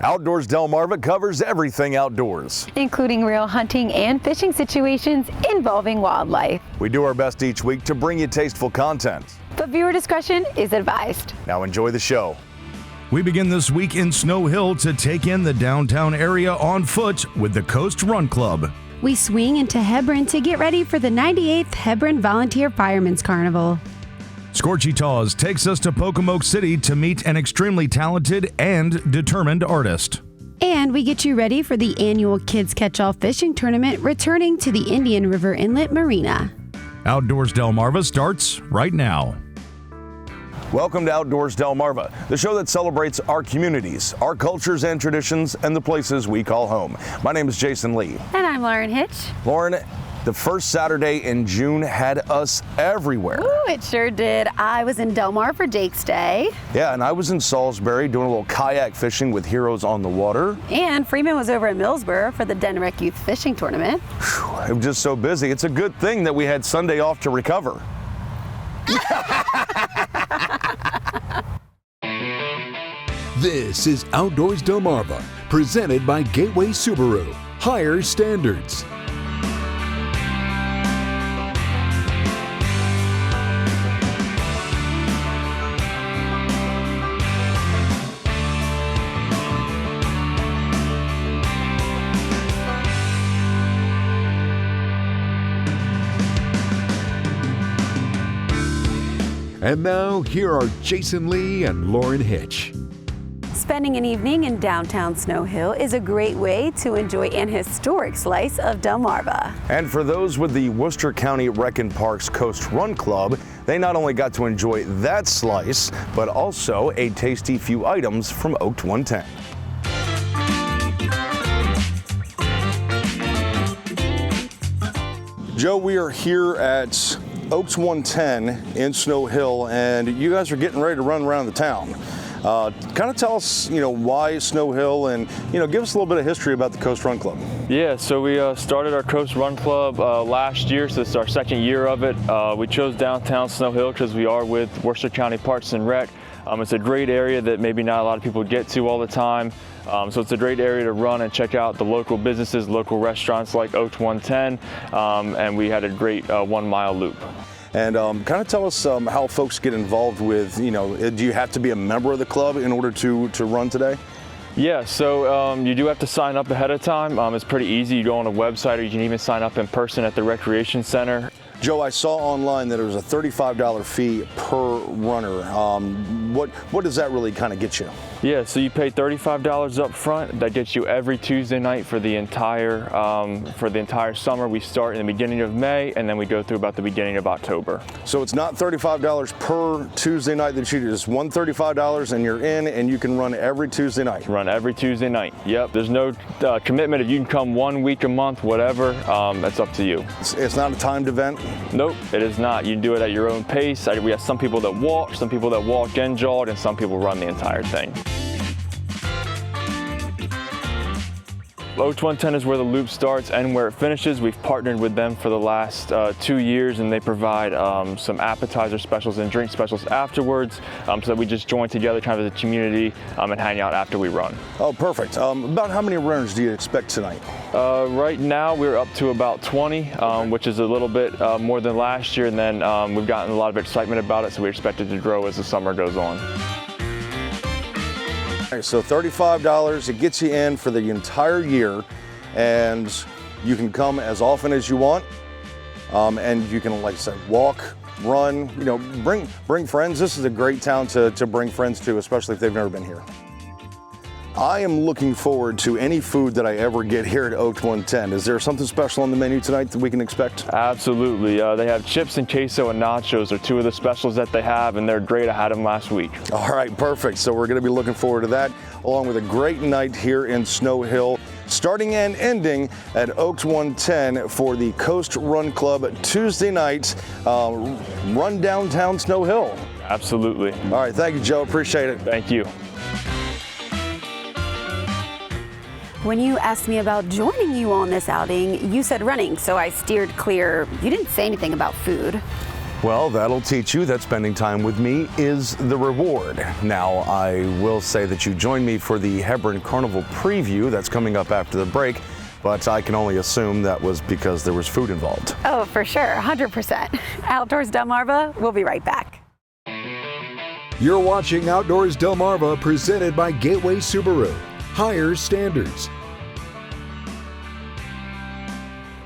Outdoors Delmarva covers everything outdoors, including real hunting and fishing situations involving wildlife. We do our best each week to bring you tasteful content, but viewer discretion is advised. Now enjoy the show. We begin this week in Snow Hill to take in the downtown area on foot with the Coast Run Club. We swing into Hebron to get ready for the 98th Hebron Volunteer Firemen's Carnival. Scorchy Taws takes us to Pocomoke City to meet an extremely talented and determined artist. And we get you ready for the annual Kids Catch-All Fishing Tournament returning to the Indian River Inlet Marina. Outdoors Delmarva starts right now. Welcome to Outdoors Delmarva, the show that celebrates our communities, our cultures and traditions, and the places we call home. My name is Jason Lee. And I'm Lauren Hitch. Lauren, the first Saturday in June had us everywhere. Ooh, it sure did. I was in Delmar for Jake's Day. Yeah, and I was in Salisbury doing a little kayak fishing with Heroes on the Water. And Freeman was over at Millsboro for the Denrec Youth Fishing Tournament. Whew, it was just so busy. It's a good thing that we had Sunday off to recover. This is Outdoors Delmarva, presented by Gateway Subaru. Higher standards. And now, here are Jason Lee and Lauren Hitch. Spending an evening in downtown Snow Hill is a great way to enjoy an historic slice of Delmarva. And for those with the Worcester County Rec and Parks Coast Run Club, they not only got to enjoy that slice, but also a tasty few items from Oaks 110. Joe, we are here at Oaks 110 in Snow Hill, and you guys are getting ready to run around the town. Kind of tell us, why Snow Hill, and, give us a little bit of history about the Coast Run Club. Yeah, so we started our Coast Run Club last year, so it's our second year of it. We chose downtown Snow Hill because we are with Worcester County Parks and Rec. It's a great area that maybe not a lot of people get to all the time. So it's a great area to run and check out the local businesses, local restaurants like Oaks 110, and we had a great 1 mile loop. And kind of tell us how folks get involved with, do you have to be a member of the club in order to run today? Yeah, so you do have to sign up ahead of time. It's pretty easy. You go on a website, or you can even sign up in person at the Recreation Center. Joe, I saw online that it was a $35 fee per runner. What does that really kind of get you? Yeah, so you pay $35 up front. That gets you every Tuesday night for the entire summer. We start in the beginning of May, and then we go through about the beginning of October. So it's not $35 per Tuesday night that you do. It's $135 and you're in, and you can run every Tuesday night. Run every Tuesday night. Yep. There's no commitment. If you can come 1 week a month, whatever, that's up to you. It's not a timed event? Nope, it is not. You can do it at your own pace. We have some people that walk and jog, and some people run the entire thing. Oaks 110 is where the loop starts and where it finishes. We've partnered with them for the last 2 years, and they provide some appetizer specials and drink specials afterwards, so that we just join together kind of as a community and hang out after we run. Oh, perfect. About how many runners do you expect tonight? Right now we're up to about 20, which is a little bit more than last year, and then we've gotten a lot of excitement about it, so we expect it to grow as the summer goes on. So $35, it gets you in for the entire year, and you can come as often as you want, and you can, like I said, walk, run, bring friends. This is a great town to bring friends to, especially if they've never been here. I am looking forward to any food that I ever get here at Oaks 110. Is there something special on the menu tonight that we can expect? Absolutely. They have chips and queso and nachos are two of the specials that they have, and they're great. I had them last week. All right, perfect. So we're going to be looking forward to that, along with a great night here in Snow Hill, starting and ending at Oaks 110 for the Coast Run Club Tuesday night run downtown Snow Hill. Absolutely. All right, thank you, Joe. Appreciate it. Thank you. When you asked me about joining you on this outing, you said running, so I steered clear. You didn't say anything about food. Well, that'll teach you that spending time with me is the reward. Now, I will say that you joined me for the Hebron Carnival preview that's coming up after the break, but I can only assume that was because there was food involved. Oh, for sure, 100%. Outdoors Delmarva, we'll be right back. You're watching Outdoors Delmarva, presented by Gateway Subaru. Higher standards.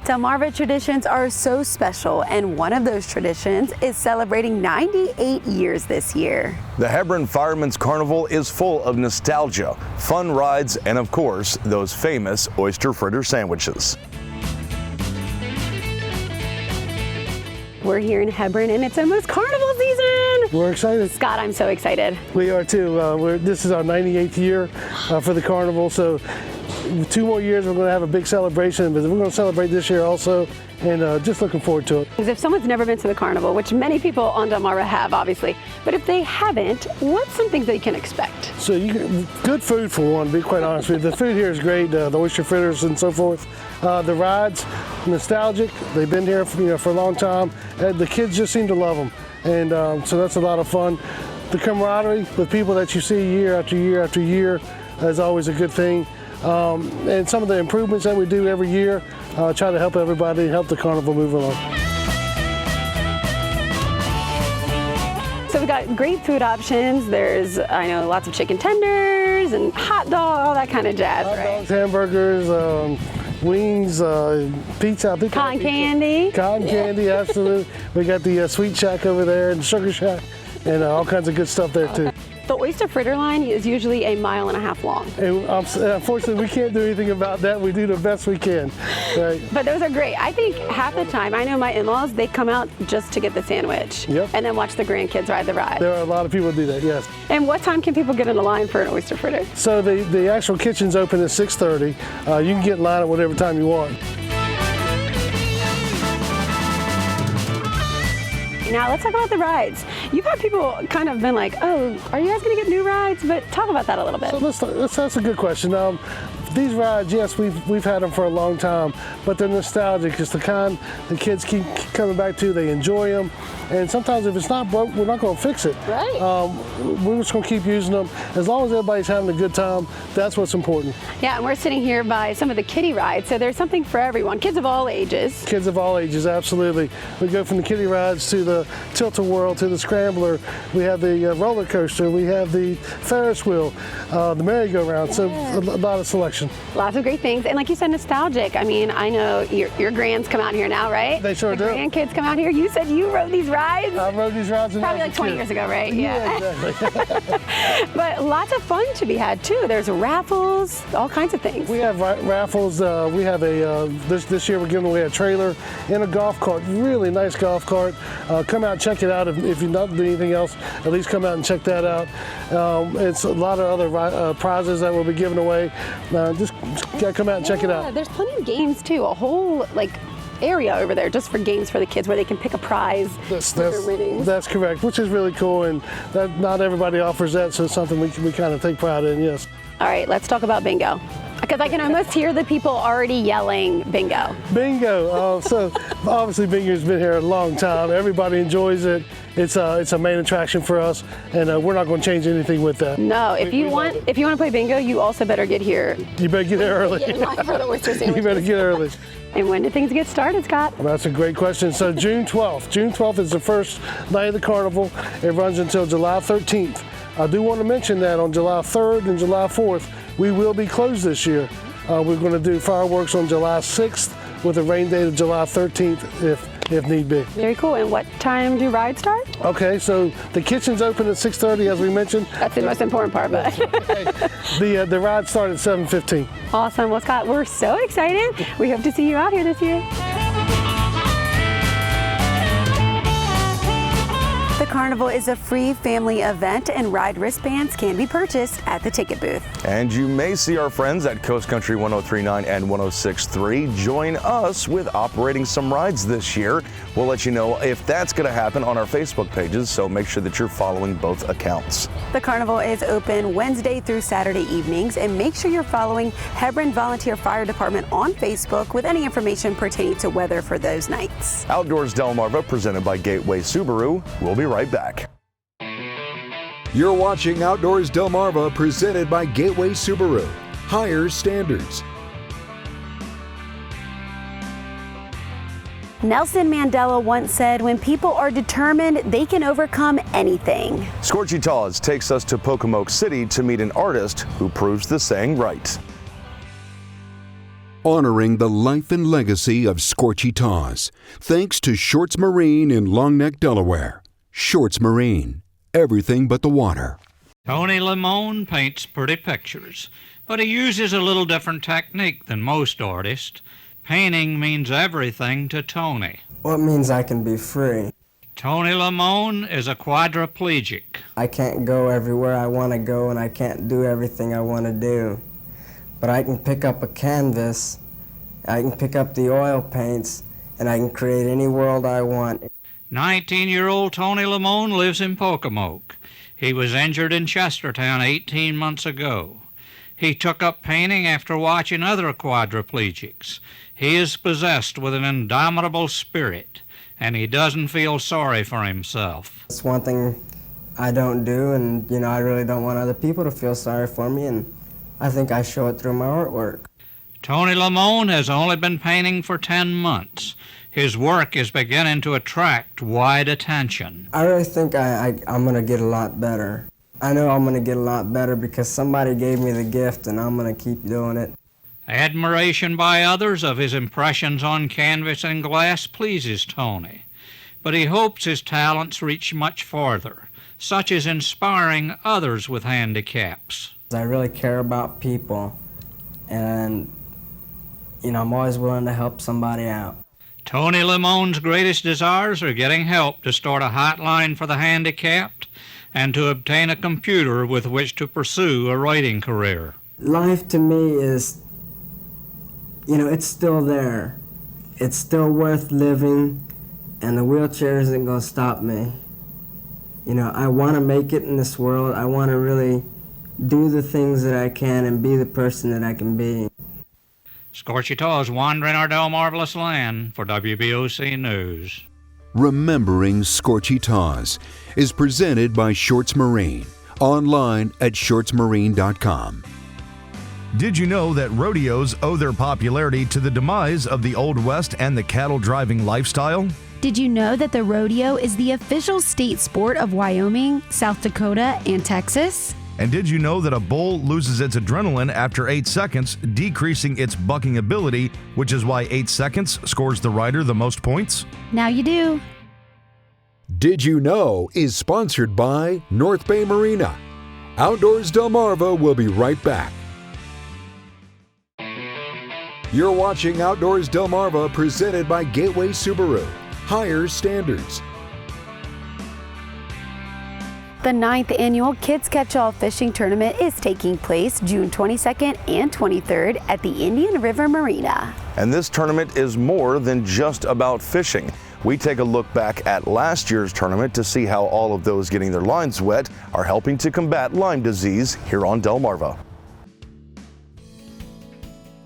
Delmarva traditions are so special, and one of those traditions is celebrating 98 years this year. The Hebron Fireman's Carnival is full of nostalgia, fun rides, and of course, those famous oyster fritter sandwiches. We're here in Hebron, and it's almost carnival season. We're excited. Scott, I'm so excited. We are too. This is our 98th year for the carnival, so 2 more years we're going to have a big celebration, but we're going to celebrate this year also, and just looking forward to it. Because if someone's never been to the carnival, which many people on Delmarva have, obviously, but if they haven't, what's some things they can expect? So good food for one, to be quite honest with you. The food here is great, the oyster fritters and so forth. The rides, nostalgic. They've been here for a long time. The kids just seem to love them, and so that's a lot of fun. The camaraderie with people that you see year after year after year is always a good thing. And some of the improvements that we do every year, try to help everybody, help the carnival move along. So we've got great food options. There's, I know, lots of chicken tenders and hot dog, all that kind of jazz, Hot right? dogs, hamburgers, wings, pizza. Cotton candy. Cotton candy, absolutely. We got the Sweet Shack over there and Sugar Shack, and all kinds of good stuff there too. The oyster fritter line is usually 1.5 miles long. And unfortunately, we can't do anything about that. We do the best we can. Right? But those are great. I think half the time, I know my in-laws, they come out just to get the sandwich. Yep. And then watch the grandkids ride the ride. There are a lot of people who do that, yes. And what time can people get in a line for an oyster fritter? So the actual kitchen's open at 6:30. You can get in line at whatever time you want. Now let's talk about the rides. You've had people kind of been like, oh, are you guys gonna get new rides? But talk about that a little bit. So that's a good question. These rides, yes, we've had them for a long time, but they're nostalgic. It's the kind the kids keep coming back to. They enjoy them, and sometimes if it's not broke, we're not going to fix it. Right. We're just going to keep using them. As long as everybody's having a good time, that's what's important. Yeah, and we're sitting here by some of the kiddie rides, so there's something for everyone. Kids of all ages. Kids of all ages, absolutely. We go from the kiddie rides to the tilt-a-whirl to the scrambler. We have the roller coaster. We have the Ferris wheel, the merry-go-round. So a lot of selection. Lots of great things, and like you said, nostalgic. I mean, I know your grands come out here now, right? They sure do. Grandkids come out here. You said you rode these rides? I rode these rides when Probably I like was a 20 kid. years ago, right? Yeah, exactly. But lots of fun to be had too. There's raffles, all kinds of things. We have raffles. We have this year we're giving away a trailer and a golf cart. Really nice golf cart. Come out and check it out. If you're not doing anything else, at least come out and check that out. It's a lot of other prizes that we'll be giving away. Just gotta come out and check it out. There's plenty of games too. A whole area over there just for games for the kids where they can pick a prize with their winnings. That's correct, which is really cool, and not everybody offers that, so it's something we kind of take pride in, yes. All right, let's talk about bingo. Because I can almost hear the people already yelling bingo. Bingo. So obviously bingo's been here a long time. Everybody enjoys it. It's a main attraction for us, and we're not going to change anything with that. No, if you want to play bingo, you also better get here. You better get there early. Get in line for the oyster sandwiches. You better get early. And when do things get started, Scott? Well, that's a great question. So June 12th. June 12th is the first night of the carnival. It runs until July 13th. I do want to mention that on July 3rd and July 4th, we will be closed this year. We're going to do fireworks on July 6th with a rain date of July 13th if need be. Very cool. And what time do rides start? Okay, so the kitchen's open at 6:30, as we mentioned. That's the most important part, but. The rides start at 7:15. Awesome. Well, Scott, we're so excited. We hope to see you out here this year. The Carnival is a free family event, and ride wristbands can be purchased at the ticket booth. And you may see our friends at Coast Country 103.9 and 106.3 join us with operating some rides this year. We'll let you know if that's going to happen on our Facebook pages, so make sure that you're following both accounts. The carnival is open Wednesday through Saturday evenings, and make sure you're following Hebron Volunteer Fire Department on Facebook with any information pertaining to weather for those nights. Outdoors Delmarva, presented by Gateway Subaru. We'll be right back. You're watching Outdoors Delmarva, presented by Gateway Subaru. Higher standards. Nelson Mandela once said, when people are determined, they can overcome anything. Scorchy Taws takes us to Pocomoke City to meet an artist who proves the saying right. Honoring the life and legacy of Scorchy Taws, thanks to Shorts Marine in Long Neck, Delaware. Shorts Marine, everything but the water. Tony Limon paints pretty pictures, but he uses a little different technique than most artists. Painting means everything to Tony. What means I can be free? Tony Limon is a quadriplegic. I can't go everywhere I want to go, and I can't do everything I want to do. But I can pick up a canvas, I can pick up the oil paints, and I can create any world I want. 19-year-old Tony Limon lives in Pocomoke. He was injured in Chestertown 18 months ago. He took up painting after watching other quadriplegics. He is possessed with an indomitable spirit, and he doesn't feel sorry for himself. It's one thing I don't do, and I really don't want other people to feel sorry for me, and I think I show it through my artwork. Tony Limon has only been painting for 10 months. His work is beginning to attract wide attention. I really think I'm going to get a lot better. I know I'm going to get a lot better because somebody gave me the gift, and I'm going to keep doing it. Admiration by others of his impressions on canvas and glass pleases Tony, but he hopes his talents reach much farther, such as inspiring others with handicaps. I really care about people, and I'm always willing to help somebody out. Tony Limon's greatest desires are getting help to start a hotline for the handicapped and to obtain a computer with which to pursue a writing career. Life to me is, it's still there. It's still worth living, and the wheelchair isn't going to stop me. I want to make it in this world. I want to really do the things that I can and be the person that I can be. Scorchy Taws wandering our Delmarvelous land for WBOC News. Remembering Scorchy Taws is presented by Shorts Marine, online at shortsmarine.com. Did you know that rodeos owe their popularity to the demise of the Old West and the cattle driving lifestyle? Did you know that the rodeo is the official state sport of Wyoming, South Dakota, and Texas? And did you know that a bull loses its adrenaline after 8 seconds, decreasing its bucking ability, which is why 8 seconds scores the rider the most points? Now you do. Did You Know is sponsored by North Bay Marina. Outdoors Delmarva will be right back. You're watching Outdoors Delmarva, presented by Gateway Subaru. Higher standards. The 9th annual Kids Catch-All Fishing Tournament is taking place June 22nd and 23rd at the Indian River Marina. And this tournament is more than just about fishing. We take a look back at last year's tournament to see how all of those getting their lines wet are helping to combat Lyme disease here on Delmarva.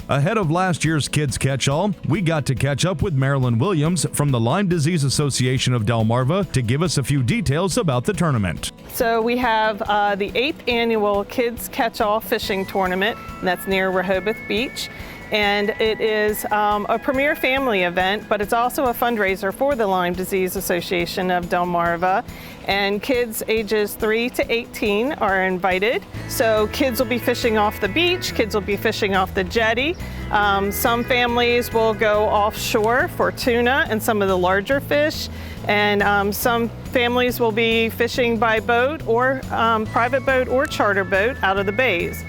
Ahead of last year's Kids Catch-All, we got to catch up with Marilyn Williams from the Lyme Disease Association of Delmarva to give us a few details about the tournament. So we have the 8th annual Kids Catch-All Fishing Tournament, and that's near Rehoboth Beach. And it is a premier family event, but it's also a fundraiser for the Lyme Disease Association of Delmarva. And kids ages 3 to 18 are invited. So kids will be fishing off the beach, kids will be fishing off the jetty. Some families will go offshore for tuna and some of the larger fish. And some families will be fishing by boat or private boat or charter boat out of the bays.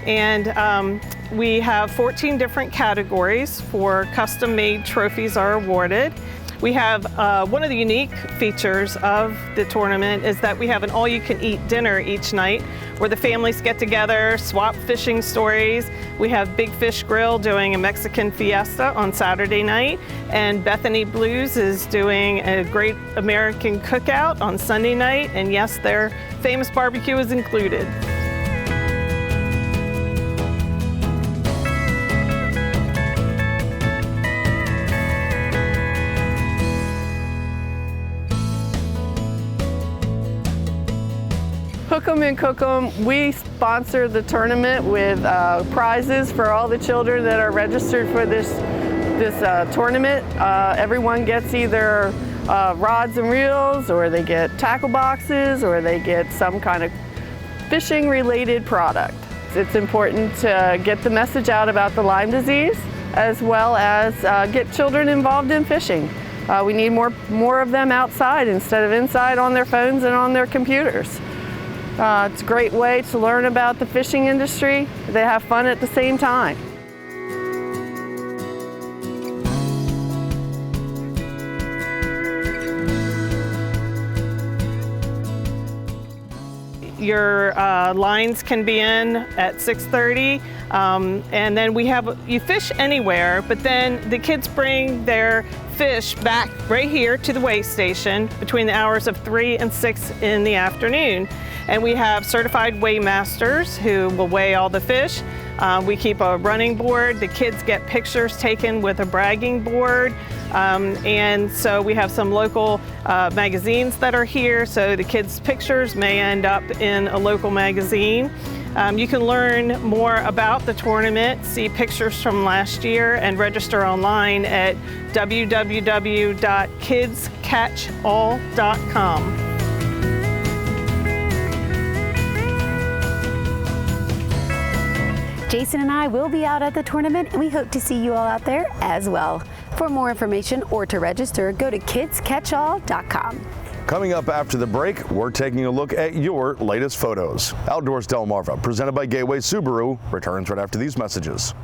And we have 14 different categories for custom-made trophies are awarded. We have one of the unique features of the tournament is that we have an all-you-can-eat dinner each night where the families get together, swap fishing stories. We have Big Fish Grill doing a Mexican fiesta on Saturday night, and Bethany Blues is doing a great American cookout on Sunday night, and yes, their famous barbecue is included. Hook 'em and Cook 'em. We sponsor the tournament with prizes for all the children that are registered for this tournament. Everyone gets either rods and reels, or they get tackle boxes, or they get some kind of fishing related product. It's important to get the message out about the Lyme disease, as well as get children involved in fishing. We need more of them outside instead of inside on their phones and on their computers. It's a great way to learn about the fishing industry. They have fun at the same time. Your lines can be in at 6:30, and then you fish anywhere, but then the kids bring their fish back right here to the weigh station between the hours of 3 and 6 in the afternoon. And we have certified weigh masters who will weigh all the fish. We keep a running board. The kids get pictures taken with a bragging board. And so we have some local magazines that are here, so the kids' pictures may end up in a local magazine. You can learn more about the tournament, see pictures from last year, and register online at www.kidscatchall.com. Jason and I will be out at the tournament, and we hope to see you all out there as well. For more information or to register, go to kidscatchall.com. Coming up after the break, we're taking a look at your latest photos. Outdoors Delmarva, presented by Gateway Subaru, returns right after these messages.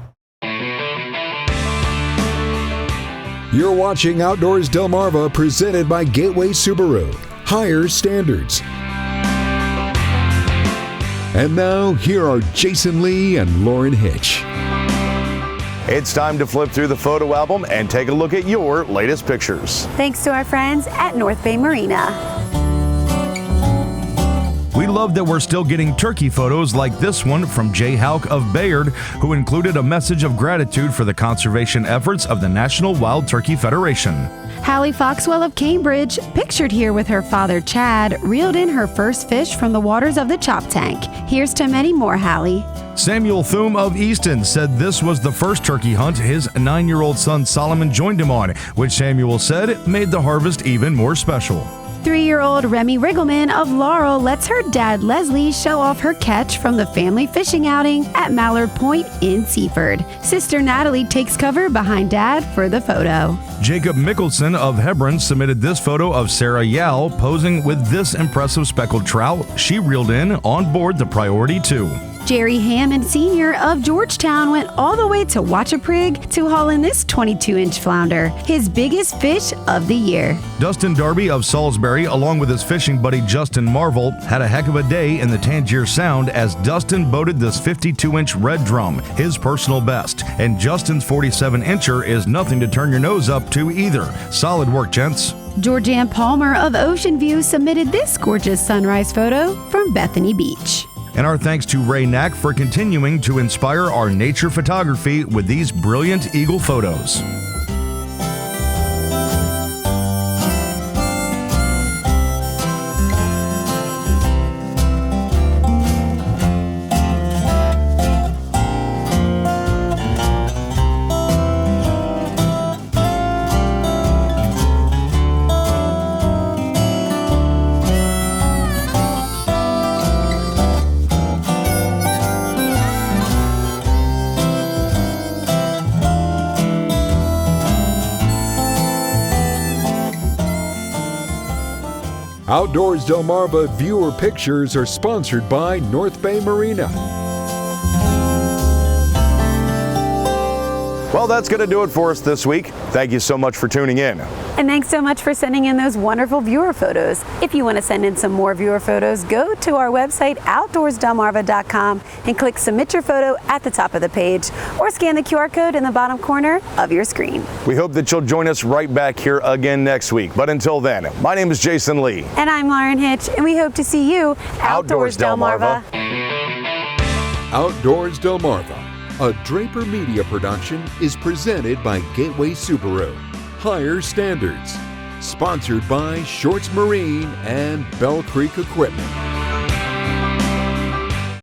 You're watching Outdoors Delmarva, presented by Gateway Subaru. Higher standards. And now, here are Jason Lee and Lauren Hitch. It's time to flip through the photo album and take a look at your latest pictures. Thanks to our friends at North Bay Marina. We love that we're still getting turkey photos like this one from Jay Hauk of Bayard, who included a message of gratitude for the conservation efforts of the National Wild Turkey Federation. Hallie Foxwell of Cambridge, pictured here with her father Chad, reeled in her first fish from the waters of the Chop Tank. Here's to many more, Hallie. Samuel Thum of Easton said this was the first turkey hunt his 9-year-old son Solomon joined him on, which Samuel said made the harvest even more special. 3-year-old Remy Riggleman of Laurel lets her dad Leslie show off her catch from the family fishing outing at Mallard Point in Seaford. Sister Natalie takes cover behind dad for the photo. Jacob Mickelson of Hebron submitted this photo of Sarah Yao posing with this impressive speckled trout she reeled in on board the Priority 2. Jerry Hammond Sr. of Georgetown went all the way to Watchaprig to haul in this 22-inch flounder, his biggest fish of the year. Dustin Darby of Salisbury, along with his fishing buddy Justin Marvel, had a heck of a day in the Tangier Sound as Dustin boated this 52-inch red drum, his personal best. And Justin's 47-incher is nothing to turn your nose up to either. Solid work, gents. Georgianne Palmer of Ocean View submitted this gorgeous sunrise photo from Bethany Beach. And our thanks to Ray Knack for continuing to inspire our nature photography with these brilliant eagle photos. Outdoors Delmarva viewer pictures are sponsored by North Bay Marina. Well, that's going to do it for us this week. Thank you so much for tuning in. And thanks so much for sending in those wonderful viewer photos. If you want to send in some more viewer photos, go to our website, outdoorsdelmarva.com, and click Submit Your Photo at the top of the page, or scan the QR code in the bottom corner of your screen. We hope that you'll join us right back here again next week. But until then, my name is Jason Lee. And I'm Lauren Hitch, and we hope to see you Outdoors Delmarva. Outdoors Delmarva, a Draper Media production, is presented by Gateway Subaru. Higher Standards. Sponsored by Shorts Marine and Bell Creek Equipment.